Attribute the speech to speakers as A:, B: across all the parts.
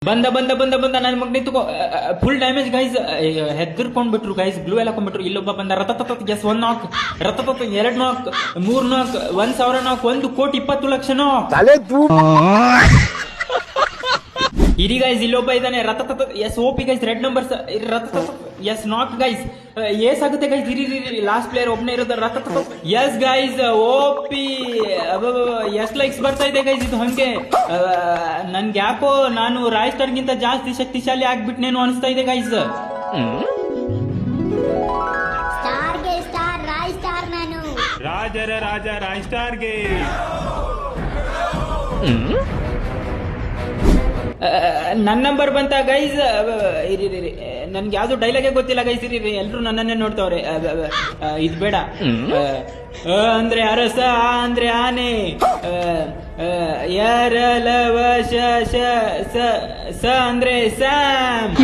A: ಬಂದ ಬಂದ ಬಂದ ಬಂದ ನನ್ನ ಮಗ್ ನಿಂತು ಫುಲ್ ಡ್ಯಾಮೇಜ್ ಗೈಸ್. ಹೆದರ್ಕೊಂಡ್ಬಿಟ್ರು ಗೈಸ್, ಗ್ಲೂ ಎಲ್ಲ ಹಾಕೊಂಡ್ಬಿಟ್ರು. ಇಲ್ಲೊಬ್ಬ ಬಂದ ರತತ ಎಸ್ 1 ನಾಕ್, ರತತ 2 ನಾಕ್, 3 ನಾಕ್, 1,000 ನಾಕ್, 1,20,20,00,000 ನಾಕ್. ಇರಿ ಗೈಸ್, ಇಲ್ಲೊಬ್ಬ ಇದ್ದಾನೆ Rattata is OP guys, red numbers Rattata is knock guys. Ace ಆಗುತ್ತೆ ಗೈಸ್, ಇರಿ ಲಾಸ್ಟ್ ಪ್ಲೇಯರ್ ಒಬ್ನೇ ಇರೋದು Rattata is guys OP. Yes likes ಬರ್ತಾ ಇದೆ ಗೈಸ್. ಇದು ಹಂಗೆ ನನ್ಗೆ ಯಾಕೋ ನಾನು ರಾಯ್ ಸ್ಟಾರ್ ಗಿಂತ ಜಾಸ್ತಿ ಶಕ್ತಿಶಾಲಿ ಆಗ್ಬಿಟ್ನೇನು ಅನಿಸ್ತಾ ಇದೆ ಗೈಸ್.
B: ಸ್ಟಾರ್ಗೆ ಸ್ಟಾರ್, ರಾಯ್ ಸ್ಟಾರ್. ನಾನು
C: ರಾಜರ ರಾಜ ರಾಯ್ ಸ್ಟಾರ್ಗೆ.
A: ನನ್ನ ನಂಬರ್ ಬಂತ ಗೈಸ್. ಇರಿ ನನ್ಗೆ ಯಾವ್ದು ಡೈಲಾಗೇ ಗೊತ್ತಿಲ್ಲ ಗೈಸ್. ಇರಿ ಎಲ್ರು ನನ್ನನ್ನೇ ನೋಡ್ತಾವ್ರೆ. ಇದ್ ಬೇಡ. ಅಂದ್ರೆ ಅರಸ, ಅಂದ್ರೆ ಆನೆ, ಎರಲವ ಸ ಅಂದ್ರೆ ಸ್ಯಾಮ್.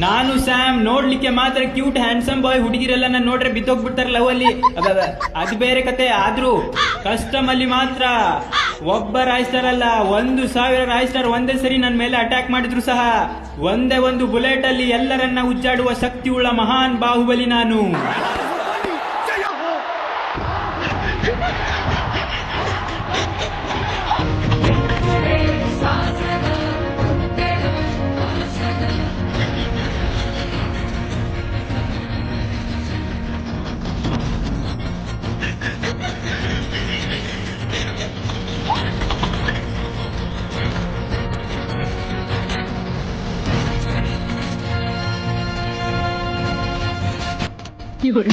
A: ನಾನು ಸ್ಯಾಮ್ ನೋಡ್ಲಿಕ್ಕೆ ಮಾತ್ರ ಕ್ಯೂಟ್ ಹ್ಯಾಂಡ್ಸಮ್ ಬಾಯ್. ಹುಡುಗಿರೆಲ್ಲ ನಾನು ನೋಡ್ರೆ ಬಿದ್ದೋಗ್ಬಿಡ್ತಾರೆ ಲವ್ ಅಲ್ಲಿ. ಅದು ಬೇರೆ ಕತೆ. ಆದ್ರೂ ಕಸ್ಟಮ್ ಅಲ್ಲಿ ಮಾತ್ರ ಒಬ್ಬ ರಾಯ್ ಸ್ಟಾರ್ ಅಲ್ಲ, 1,000 ರಾಯ್ ಸ್ಟಾರ್ ಒಂದೇ ಸರಿ ನನ್ನ ಮೇಲೆ ಅಟ್ಯಾಕ್ ಮಾಡಿದ್ರು ಸಹ ಒಂದೇ ಒಂದು ಬುಲೆಟ್ ಅಲ್ಲಿ ಎಲ್ಲರನ್ನ ಉಜ್ಜಾಡುವ ಶಕ್ತಿಯುಳ್ಳ ಮಹಾನ್ ಬಾಹುಬಲಿ ನಾನು.
D: 有人。